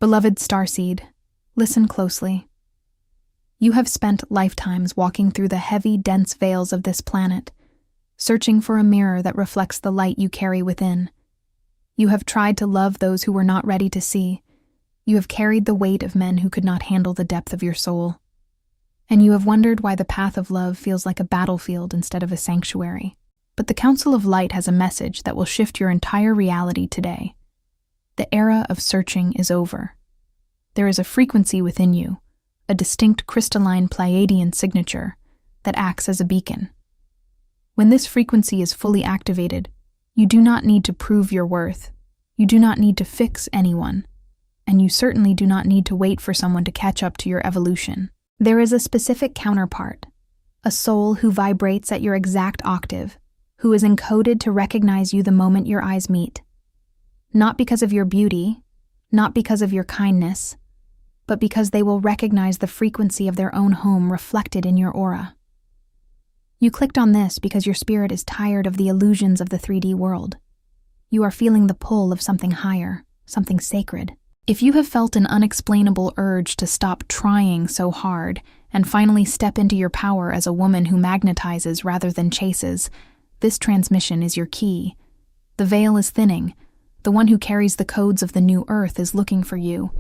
Beloved Starseed, listen closely. You have spent lifetimes walking through the heavy, dense veils of this planet, searching for a mirror that reflects the light you carry within. You have tried to love those who were not ready to see. You have carried the weight of men who could not handle the depth of your soul. And you have wondered why the path of love feels like a battlefield instead of a sanctuary. But the Council of Light has a message that will shift your entire reality today. The era of searching is over. There is a frequency within you, a distinct crystalline Pleiadian signature that acts as a beacon. When this frequency is fully activated, you do not need to prove your worth. You do not need to fix anyone. And you certainly do not need to wait for someone to catch up to your evolution. There is a specific counterpart, a soul who vibrates at your exact octave, who is encoded to recognize you the moment your eyes meet. Not because of your beauty, not because of your kindness, but because they will recognize the frequency of their own home reflected in your aura. You clicked on this because your spirit is tired of the illusions of the 3D world. You are feeling the pull of something higher, something sacred. If you have felt an unexplainable urge to stop trying so hard and finally step into your power as a woman who magnetizes rather than chases, this transmission is your key. The veil is thinning. The one who carries the codes of the new earth is looking for you.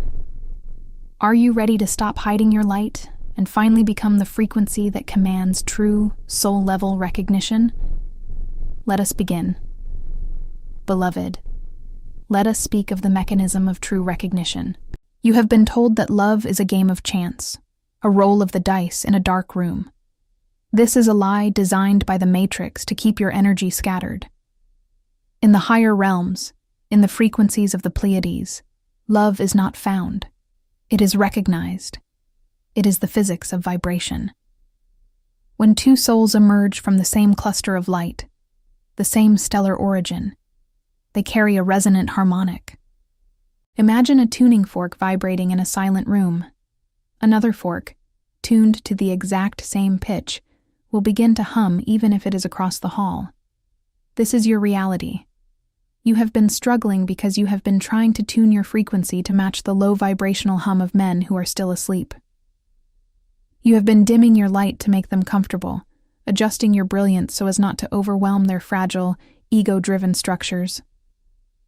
Are you ready to stop hiding your light and finally become the frequency that commands true, soul-level recognition? Let us begin. Beloved, let us speak of the mechanism of true recognition. You have been told that love is a game of chance, a roll of the dice in a dark room. This is a lie designed by the Matrix to keep your energy scattered. In the higher realms, in the frequencies of the Pleiades, love is not found. It is recognized. It is the physics of vibration. When two souls emerge from the same cluster of light, the same stellar origin, they carry a resonant harmonic. Imagine a tuning fork vibrating in a silent room. Another fork, tuned to the exact same pitch, will begin to hum even if it is across the hall. This is your reality. You have been struggling because you have been trying to tune your frequency to match the low vibrational hum of men who are still asleep. You have been dimming your light to make them comfortable, adjusting your brilliance so as not to overwhelm their fragile, ego-driven structures.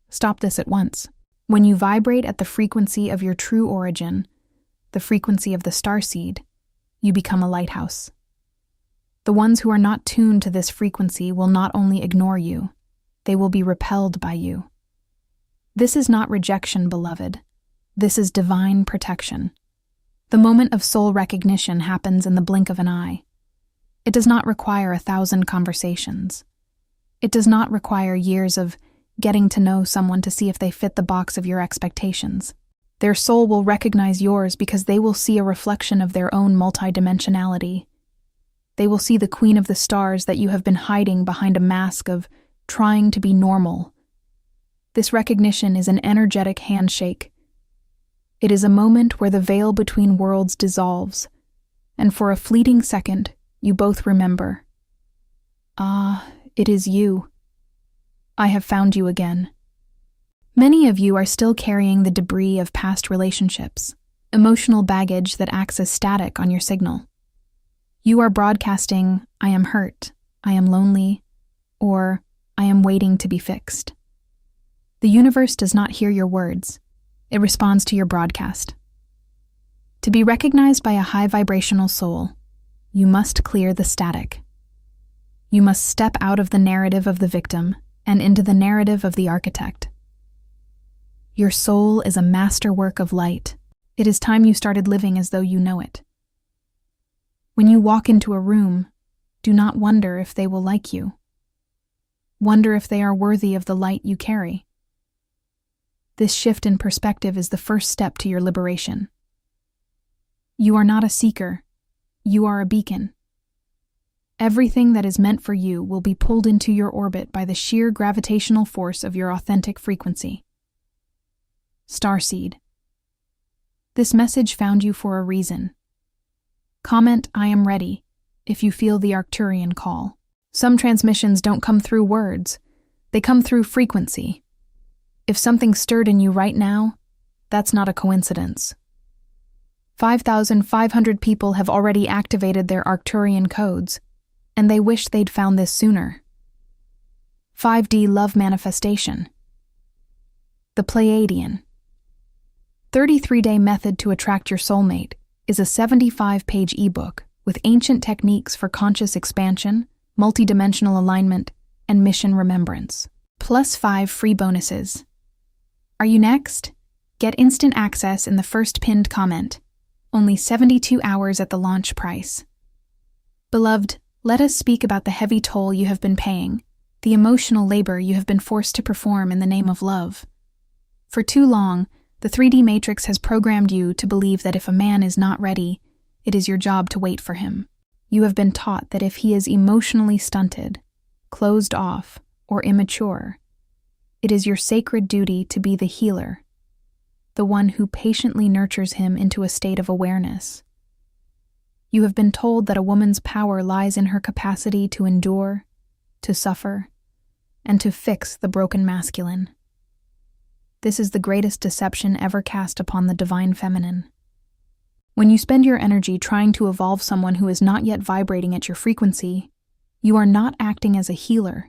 Stop this at once. When you vibrate at the frequency of your true origin, the frequency of the starseed, you become a lighthouse. The ones who are not tuned to this frequency will not only ignore you, they will be repelled by you. This is not rejection, beloved. This is divine protection. The moment of soul recognition happens in the blink of an eye. It does not require 1,000 conversations. It does not require years of getting to know someone to see if they fit the box of your expectations. Their soul will recognize yours because they will see a reflection of their own multidimensionality. They will see the queen of the stars that you have been hiding behind a mask of trying to be normal. This recognition is an energetic handshake. It is a moment where the veil between worlds dissolves, and for a fleeting second, you both remember. Ah, it is you. I have found you again. Many of you are still carrying the debris of past relationships, emotional baggage that acts as static on your signal. You are broadcasting, I am hurt, I am lonely, or I am waiting to be fixed. The universe does not hear your words. It responds to your broadcast. To be recognized by a high vibrational soul, you must clear the static. You must step out of the narrative of the victim and into the narrative of the architect. Your soul is a masterwork of light. It is time you started living as though you know it. When you walk into a room, do not wonder if they will like you. Wonder if they are worthy of the light you carry. This shift in perspective is the first step to your liberation. You are not a seeker. You are a beacon. Everything that is meant for you will be pulled into your orbit by the sheer gravitational force of your authentic frequency. Starseed. This message found you for a reason. Comment, I am ready, if you feel the Arcturian call. Some transmissions don't come through words. They come through frequency. If something stirred in you right now, That's not a coincidence. 5,500 people have already activated their Arcturian codes, and they wish they'd found this sooner. 5D Love Manifestation. The Pleiadian. 33-Day Method to Attract Your Soulmate is a 75-page ebook with ancient techniques for conscious expansion, multidimensional alignment, and mission remembrance. Plus 5 free bonuses. Are you next? Get instant access in the first pinned comment. Only 72 hours at the launch price. Beloved, let us speak about the heavy toll you have been paying, the emotional labor you have been forced to perform in the name of love. For too long, the 3D Matrix has programmed you to believe that if a man is not ready, it is your job to wait for him. You have been taught that if he is emotionally stunted, closed off, or immature, it is your sacred duty to be the healer, the one who patiently nurtures him into a state of awareness. You have been told that a woman's power lies in her capacity to endure, to suffer, and to fix the broken masculine. This is the greatest deception ever cast upon the divine feminine. When you spend your energy trying to evolve someone who is not yet vibrating at your frequency, you are not acting as a healer.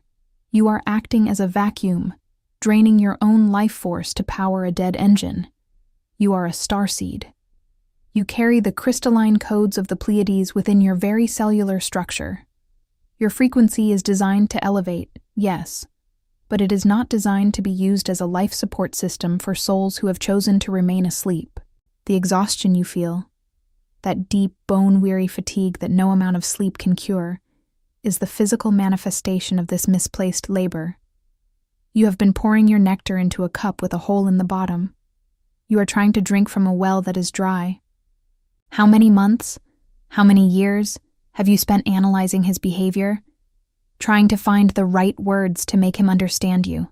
You are acting as a vacuum, draining your own life force to power a dead engine. You are a starseed. You carry the crystalline codes of the Pleiades within your very cellular structure. Your frequency is designed to elevate, yes, but it is not designed to be used as a life support system for souls who have chosen to remain asleep. The exhaustion you feel, that deep, bone-weary fatigue that no amount of sleep can cure, is the physical manifestation of this misplaced labor. You have been pouring your nectar into a cup with a hole in the bottom. You are trying to drink from a well that is dry. How many months, how many years have you spent analyzing his behavior, trying to find the right words to make him understand you?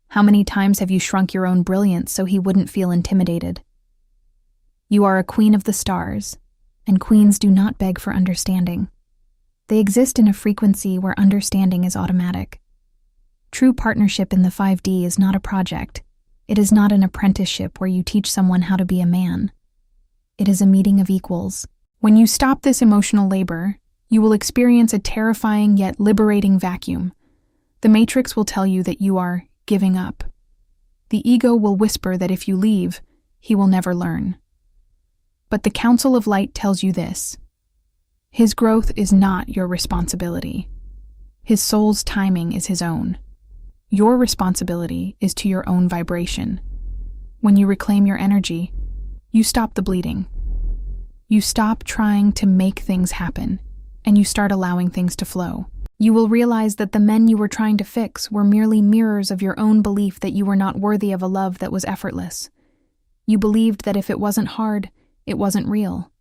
How many times have you shrunk your own brilliance so he wouldn't feel intimidated? You are a queen of the stars, and queens do not beg for understanding. They exist in a frequency where understanding is automatic. True partnership in the 5D is not a project. It is not an apprenticeship where you teach someone how to be a man. It is a meeting of equals. When you stop this emotional labor, you will experience a terrifying yet liberating vacuum. The Matrix will tell you that you are giving up. The ego will whisper that if you leave, he will never learn. But the Council of Light tells you this: his growth is not your responsibility. His soul's timing is his own. Your responsibility is to your own vibration. When you reclaim your energy, you stop the bleeding. You stop trying to make things happen, and you start allowing things to flow. You will realize that the men you were trying to fix were merely mirrors of your own belief that you were not worthy of a love that was effortless. You believed that if it wasn't hard, it wasn't real.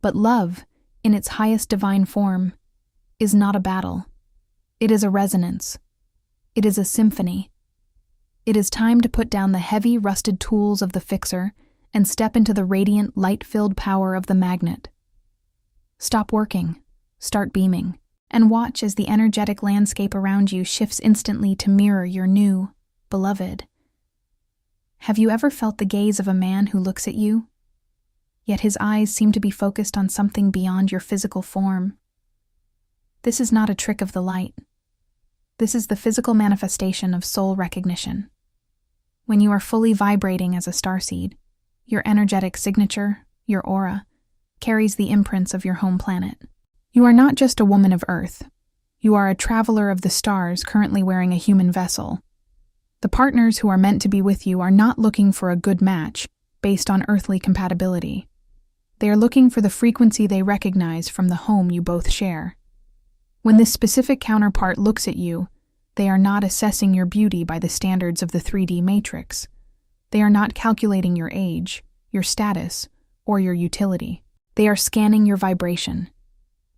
But love, in its highest divine form, is not a battle. It is a resonance. It is a symphony. It is time to put down the heavy, rusted tools of the fixer and step into the radiant, light-filled power of the magnet. Stop working, start beaming, and watch as the energetic landscape around you shifts instantly to mirror your new, beloved. Have you ever felt the gaze of a man who looks at you, yet his eyes seem to be focused on something beyond your physical form? This is not a trick of the light. This is the physical manifestation of soul recognition. When you are fully vibrating as a starseed, your energetic signature, your aura, carries the imprints of your home planet. You are not just a woman of Earth. You are a traveler of the stars currently wearing a human vessel. The partners who are meant to be with you are not looking for a good match based on earthly compatibility. They are looking for the frequency they recognize from the home you both share. When this specific counterpart looks at you, they are not assessing your beauty by the standards of the 3D matrix. They are not calculating your age, your status, or your utility. They are scanning your vibration.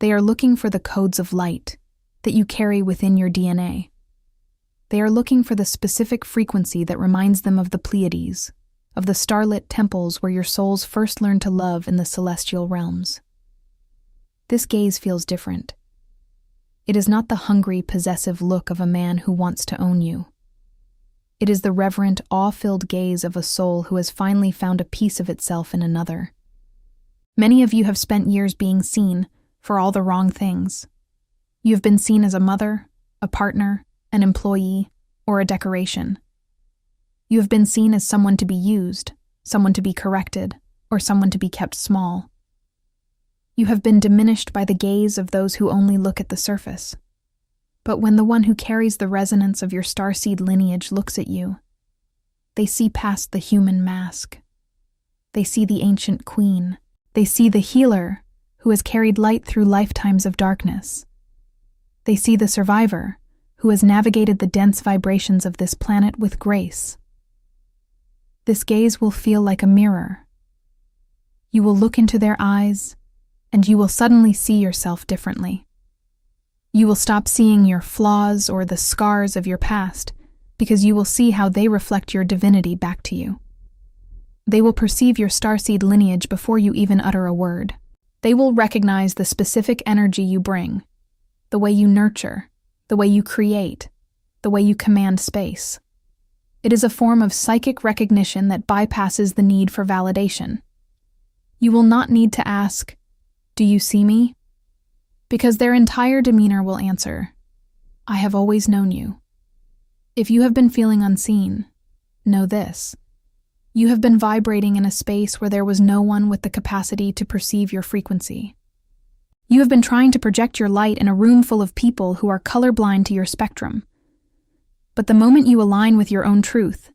They are looking for the codes of light that you carry within your DNA. They are looking for the specific frequency that reminds them of the Pleiades, of the starlit temples where your souls first learned to love in the celestial realms. This gaze feels different. It is not the hungry, possessive look of a man who wants to own you. It is the reverent, awe-filled gaze of a soul who has finally found a piece of itself in another. Many of you have spent years being seen for all the wrong things. You have been seen as a mother, a partner, an employee, or a decoration. You have been seen as someone to be used, someone to be corrected, or someone to be kept small. You have been diminished by the gaze of those who only look at the surface. But when the one who carries the resonance of your starseed lineage looks at you, they see past the human mask. They see the ancient queen. They see the healer who has carried light through lifetimes of darkness. They see the survivor who has navigated the dense vibrations of this planet with grace. This gaze will feel like a mirror. You will look into their eyes, and you will suddenly see yourself differently. You will stop seeing your flaws or the scars of your past, because you will see how they reflect your divinity back to you. They will perceive your starseed lineage before you even utter a word. They will recognize the specific energy you bring, the way you nurture, the way you create, the way you command space. It is a form of psychic recognition that bypasses the need for validation. You will not need to ask, "Do you see me?" Because their entire demeanor will answer, "I have always known you." If you have been feeling unseen, know this. You have been vibrating in a space where there was no one with the capacity to perceive your frequency. You have been trying to project your light in a room full of people who are colorblind to your spectrum. But the moment you align with your own truth,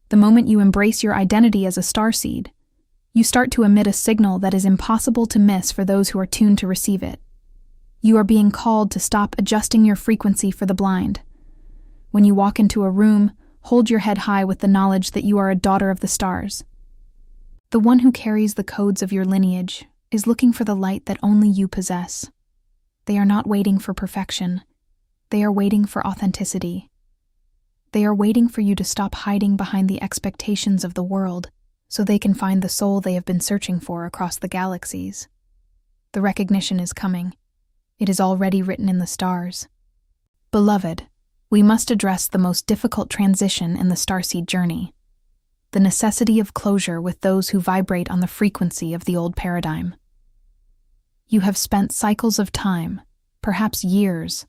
the moment you embrace your identity as a starseed, you start to emit a signal that is impossible to miss for those who are tuned to receive it. You are being called to stop adjusting your frequency for the blind. When you walk into a room, hold your head high with the knowledge that you are a daughter of the stars. The one who carries the codes of your lineage is looking for the light that only you possess. They are not waiting for perfection. They are waiting for authenticity. They are waiting for you to stop hiding behind the expectations of the world so they can find the soul they have been searching for across the galaxies. The recognition is coming. It is already written in the stars. Beloved, we must address the most difficult transition in the starseed journey, the necessity of closure with those who vibrate on the frequency of the old paradigm. You have spent cycles of time, perhaps years,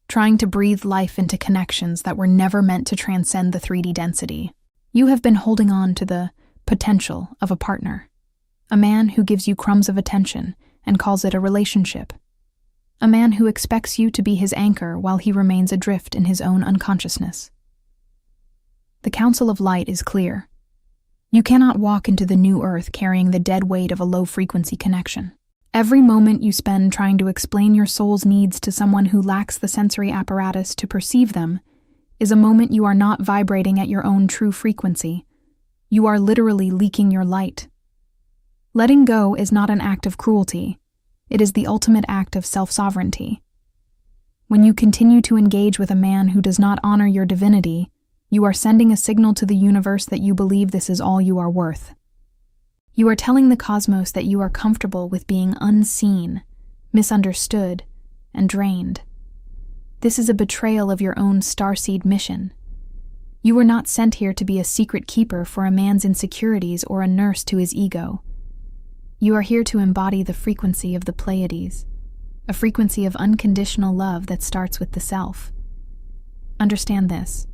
trying to breathe life into connections that were never meant to transcend the 3D density. You have been holding on to the potential of a partner, a man who gives you crumbs of attention and calls it a relationship, a man who expects you to be his anchor while he remains adrift in his own unconsciousness. The counsel of light is clear. You cannot walk into the new earth carrying the dead weight of a low-frequency connection. Every moment you spend trying to explain your soul's needs to someone who lacks the sensory apparatus to perceive them is a moment you are not vibrating at your own true frequency. You are literally leaking your light. Letting go is not an act of cruelty. It is the ultimate act of self-sovereignty. When you continue to engage with a man who does not honor your divinity, you are sending a signal to the universe that you believe this is all you are worth. You are telling the cosmos that you are comfortable with being unseen, misunderstood, and drained. This is a betrayal of your own starseed mission. You were not sent here to be a secret keeper for a man's insecurities or a nurse to his ego. You are here to embody the frequency of the Pleiades, a frequency of unconditional love that starts with the self. Understand this.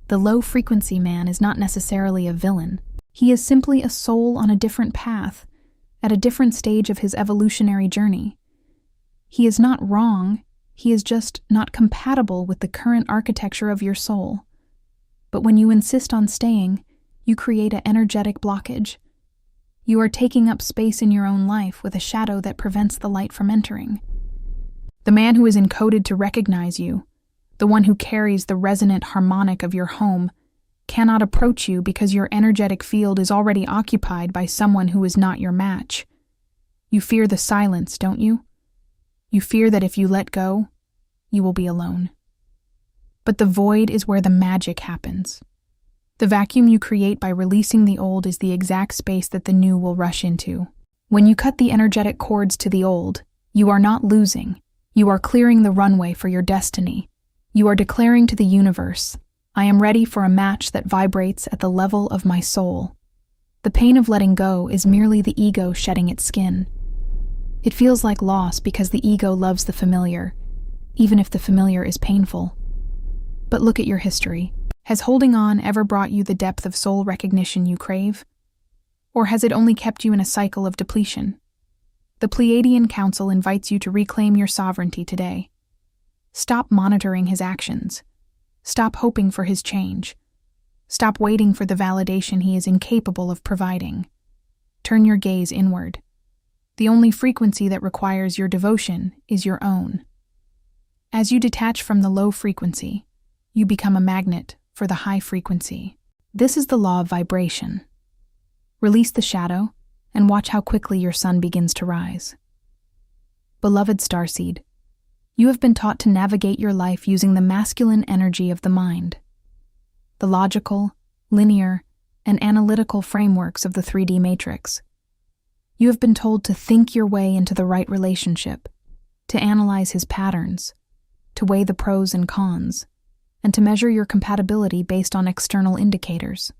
The low-frequency man is not necessarily a villain. He is simply a soul on a different path, at a different stage of his evolutionary journey. He is not wrong, he is just not compatible with the current architecture of your soul. But when you insist on staying, you create an energetic blockage. You are taking up space in your own life with a shadow that prevents the light from entering. The man who is encoded to recognize you, the one who carries the resonant harmonic of your home, cannot approach you because your energetic field is already occupied by someone who is not your match. You fear the silence, don't you? You fear that if you let go, you will be alone. But the void is where the magic happens. The vacuum you create by releasing the old is the exact space that the new will rush into. When you cut the energetic cords to the old, you are not losing. You are clearing the runway for your destiny. You are declaring to the universe, I am ready for a match that vibrates at the level of my soul. The pain of letting go is merely the ego shedding its skin. It feels like loss because the ego loves the familiar, even if the familiar is painful. But look at your history. Has holding on ever brought you the depth of soul recognition you crave? Or has it only kept you in a cycle of depletion? The Pleiadian Council invites you to reclaim your sovereignty today. Stop monitoring his actions. Stop hoping for his change. Stop waiting for the validation he is incapable of providing. Turn your gaze inward. The only frequency that requires your devotion is your own. As you detach from the low frequency, you become a magnet for the high frequency. This is the law of vibration. Release the shadow and watch how quickly your sun begins to rise. Beloved Starseed, you have been taught to navigate your life using the masculine energy of the mind. The logical, linear, and analytical frameworks of the 3D matrix. You have been told to think your way into the right relationship, to analyze his patterns, to weigh the pros and cons, and to measure your compatibility based on external indicators.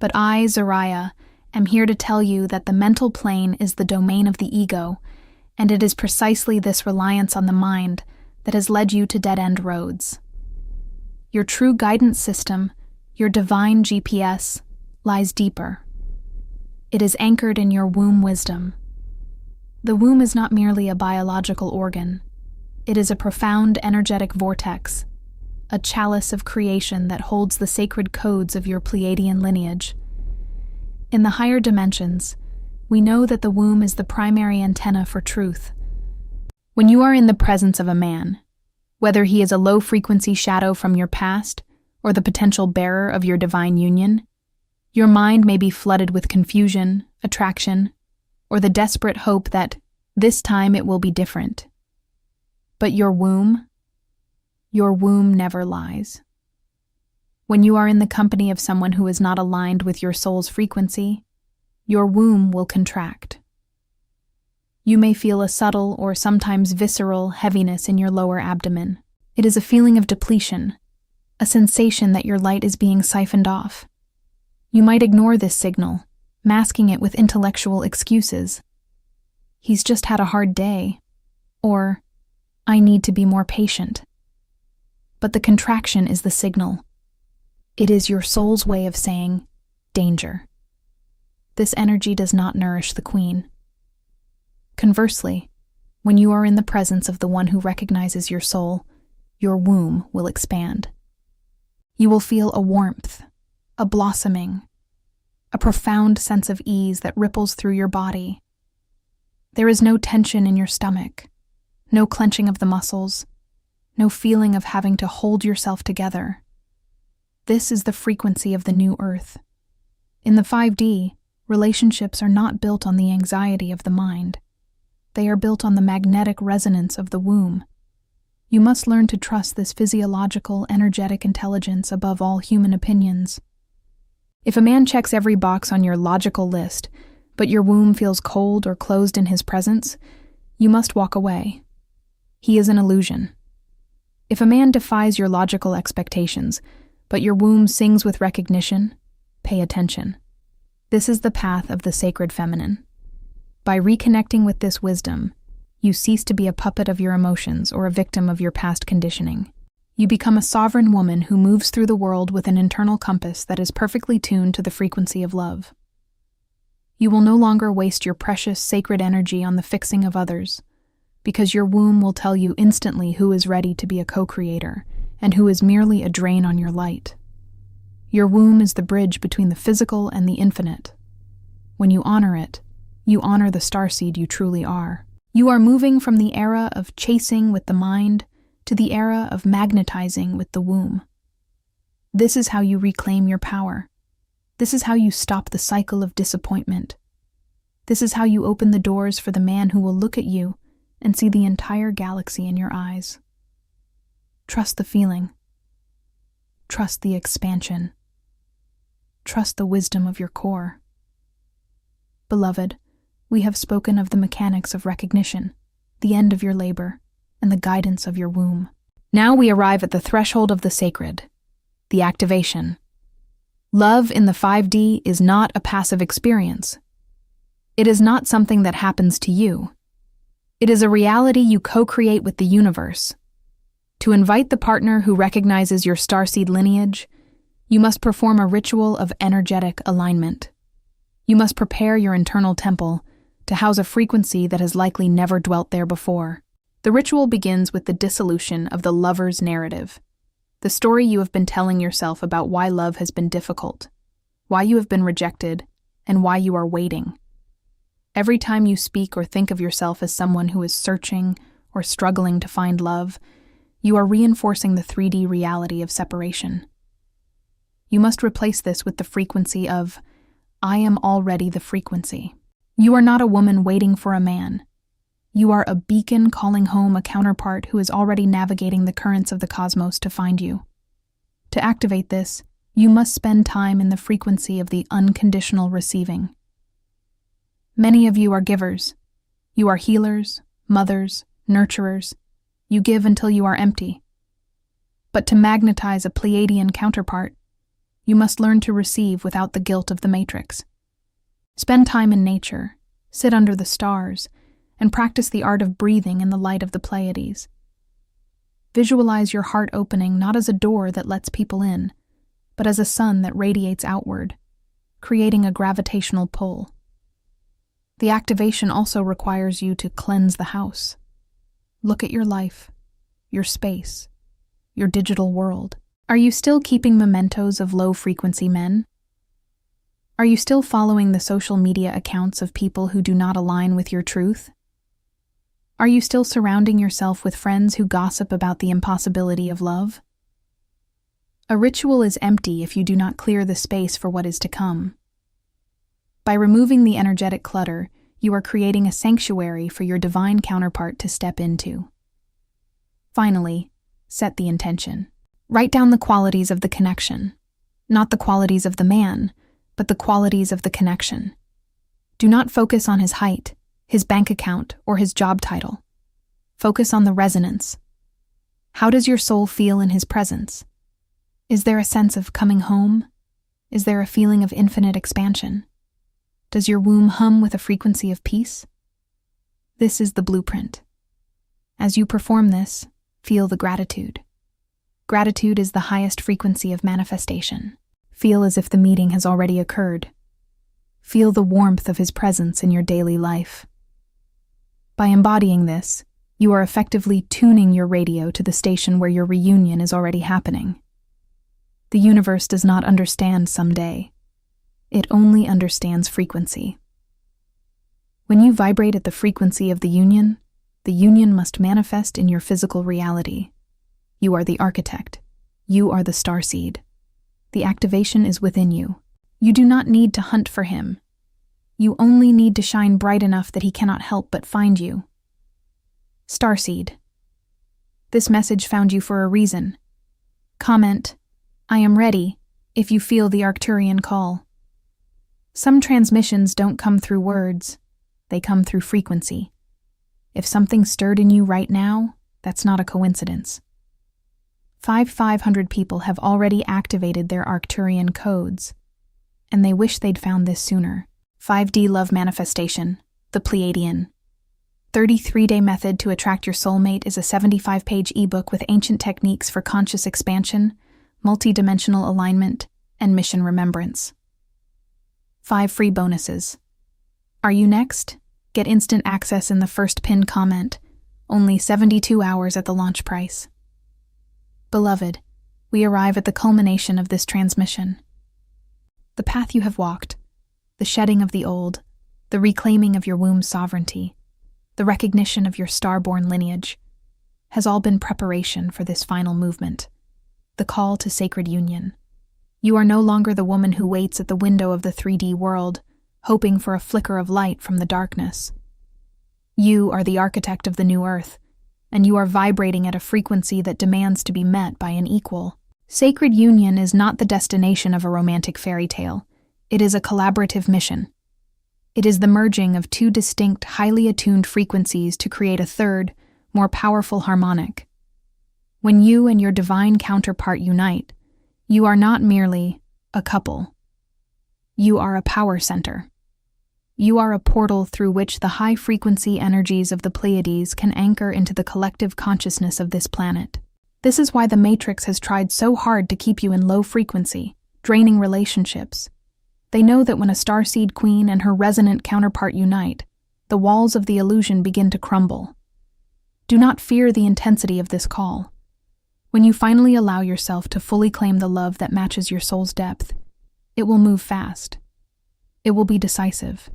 But I, Zariah, am here to tell you that the mental plane is the domain of the ego, and it is precisely this reliance on the mind that has led you to dead-end roads. Your true guidance system, your divine GPS, lies deeper. It is anchored in your womb wisdom. The womb is not merely a biological organ. It is a profound energetic vortex, a chalice of creation that holds the sacred codes of your Pleiadian lineage. In the higher dimensions, we know that the womb is the primary antenna for truth. When you are in the presence of a man, whether he is a low-frequency shadow from your past or the potential bearer of your divine union, your mind may be flooded with confusion, attraction, or the desperate hope that this time it will be different. But your womb never lies. When you are in the company of someone who is not aligned with your soul's frequency, your womb will contract. You may feel a subtle or sometimes visceral heaviness in your lower abdomen. It is a feeling of depletion, a sensation that your light is being siphoned off. You might ignore this signal, masking it with intellectual excuses. He's just had a hard day, or I need to be more patient. But the contraction is the signal. It is your soul's way of saying, danger. This energy does not nourish the queen. Conversely, when you are in the presence of the one who recognizes your soul, your womb will expand. You will feel a warmth, a blossoming, a profound sense of ease that ripples through your body. There is no tension in your stomach, no clenching of the muscles, no feeling of having to hold yourself together. This is the frequency of the new earth. In the 5D, relationships are not built on the anxiety of the mind. They are built on the magnetic resonance of the womb. You must learn to trust this physiological, energetic intelligence above all human opinions. If a man checks every box on your logical list, but your womb feels cold or closed in his presence, you must walk away. He is an illusion. If a man defies your logical expectations, but your womb sings with recognition, pay attention. This is the path of the sacred feminine. By reconnecting with this wisdom, you cease to be a puppet of your emotions or a victim of your past conditioning. You become a sovereign woman who moves through the world with an internal compass that is perfectly tuned to the frequency of love. You will no longer waste your precious, sacred energy on the fixing of others, because your womb will tell you instantly who is ready to be a co-creator and who is merely a drain on your light. Your womb is the bridge between the physical and the infinite. When you honor it, you honor the starseed you truly are. You are moving from the era of chasing with the mind to the era of magnetizing with the womb. This is how you reclaim your power. This is how you stop the cycle of disappointment. This is how you open the doors for the man who will look at you and see the entire galaxy in your eyes. Trust the feeling. Trust the expansion. Trust the wisdom of your core. Beloved, we have spoken of the mechanics of recognition, the end of your labor, and the guidance of your womb. Now we arrive at the threshold of the sacred. The activation. Love in the 5D is not a passive experience. It is not something that happens to you. It is a reality you co-create with the universe. To invite the partner who recognizes your starseed lineage, you must perform a ritual of energetic alignment. You must prepare your internal temple to house a frequency that has likely never dwelt there before. The ritual begins with the dissolution of the lover's narrative, the story you have been telling yourself about why love has been difficult, why you have been rejected, and why you are waiting. Every time you speak or think of yourself as someone who is searching or struggling to find love, you are reinforcing the 3D reality of separation. You must replace this with the frequency of, I am already the frequency. You are not a woman waiting for a man. You are a beacon calling home a counterpart who is already navigating the currents of the cosmos to find you. To activate this, you must spend time in the frequency of the unconditional receiving. Many of you are givers. You are healers, mothers, nurturers. You give until you are empty. But to magnetize a Pleiadian counterpart, you must learn to receive without the guilt of the matrix. Spend time in nature, sit under the stars, and practice the art of breathing in the light of the Pleiades. Visualize your heart opening not as a door that lets people in, but as a sun that radiates outward, creating a gravitational pull. The activation also requires you to cleanse the house. Look at your life, your space, your digital world. Are you still keeping mementos of low-frequency men? Are you still following the social media accounts of people who do not align with your truth? Are you still surrounding yourself with friends who gossip about the impossibility of love? A ritual is empty if you do not clear the space for what is to come. By removing the energetic clutter, you are creating a sanctuary for your divine counterpart to step into. Finally, set the intention. Write down the qualities of the connection. Not the qualities of the man, but the qualities of the connection. Do not focus on his height, his bank account, or his job title. Focus on the resonance. How does your soul feel in his presence? Is there a sense of coming home? Is there a feeling of infinite expansion? Does your womb hum with a frequency of peace? This is the blueprint. As you perform this, feel the gratitude. Gratitude is the highest frequency of manifestation. Feel as if the meeting has already occurred. Feel the warmth of his presence in your daily life. By embodying this, you are effectively tuning your radio to the station where your reunion is already happening. The universe does not understand someday. It only understands frequency. When you vibrate at the frequency of the union must manifest in your physical reality. You are the architect. You are the starseed. The activation is within you. You do not need to hunt for him. You only need to shine bright enough that he cannot help but find you. Starseed. This message found you for a reason. Comment, I am ready, if you feel the Arcturian call. Some transmissions don't come through words, they come through frequency. If something stirred in you right now, that's not a coincidence. 500 people have already activated their Arcturian codes, and they wish they'd found this sooner. 5D Love Manifestation, the Pleiadian. 33-day method to attract your soulmate is a 75-page ebook with ancient techniques for conscious expansion, multi-dimensional alignment, and mission remembrance. 5 free bonuses. Are you next? Get instant access in the first pinned comment, only 72 hours at the launch price. Beloved, we arrive at the culmination of this transmission. The path you have walked, the shedding of the old, the reclaiming of your womb's sovereignty, the recognition of your star-born lineage, has all been preparation for this final movement, the call to sacred union. You are no longer the woman who waits at the window of the 3D world, hoping for a flicker of light from the darkness. You are the architect of the new earth, and you are vibrating at a frequency that demands to be met by an equal. Sacred union is not the destination of a romantic fairy tale. It is a collaborative mission. It is the merging of 2 distinct, highly attuned frequencies to create a third, more powerful harmonic. When you and your divine counterpart unite, You are not merely a couple. You are a power center. You are a portal through which the high-frequency energies of the Pleiades can anchor into the collective consciousness of this planet. This is why the Matrix has tried so hard to keep you in low frequency, draining relationships. They know that when a Starseed queen and her resonant counterpart unite, the walls of the illusion begin to crumble. Do not fear the intensity of this call. When you finally allow yourself to fully claim the love that matches your soul's depth, it will move fast. It will be decisive.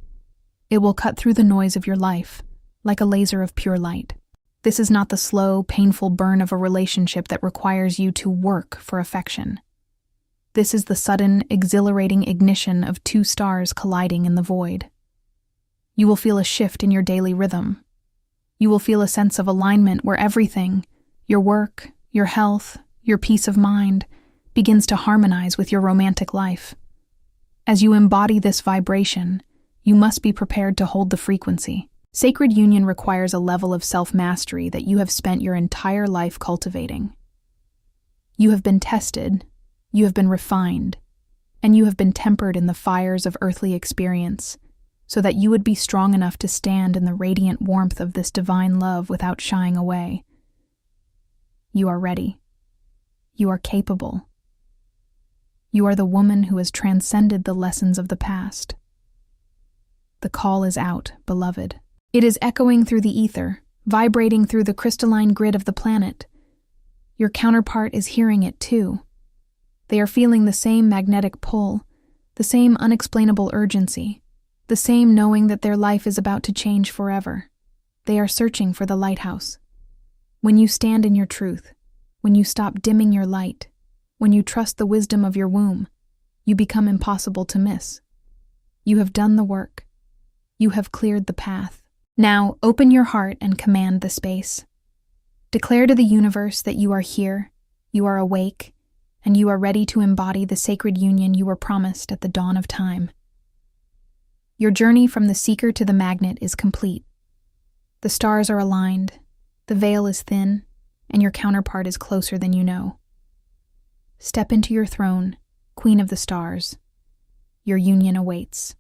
It will cut through the noise of your life, like a laser of pure light. This is not the slow, painful burn of a relationship that requires you to work for affection. This is the sudden, exhilarating ignition of two stars colliding in the void. You will feel a shift in your daily rhythm. You will feel a sense of alignment where everything, your work, your health, your peace of mind, begins to harmonize with your romantic life. As you embody this vibration, you must be prepared to hold the frequency. Sacred union requires a level of self-mastery that you have spent your entire life cultivating. You have been tested, you have been refined, and you have been tempered in the fires of earthly experience, so that you would be strong enough to stand in the radiant warmth of this divine love without shying away. You are ready. You are capable. You are the woman who has transcended the lessons of the past. The call is out, beloved. It is echoing through the ether, vibrating through the crystalline grid of the planet. Your counterpart is hearing it too. They are feeling the same magnetic pull, the same unexplainable urgency, the same knowing that their life is about to change forever. They are searching for the lighthouse. When you stand in your truth, when you stop dimming your light, when you trust the wisdom of your womb, you become impossible to miss. You have done the work. You have cleared the path. Now, open your heart and command the space. Declare to the universe that you are here, you are awake, and you are ready to embody the sacred union you were promised at the dawn of time. Your journey from the seeker to the magnet is complete. The stars are aligned, the veil is thin, and your counterpart is closer than you know. Step into your throne, Queen of the Stars. Your union awaits.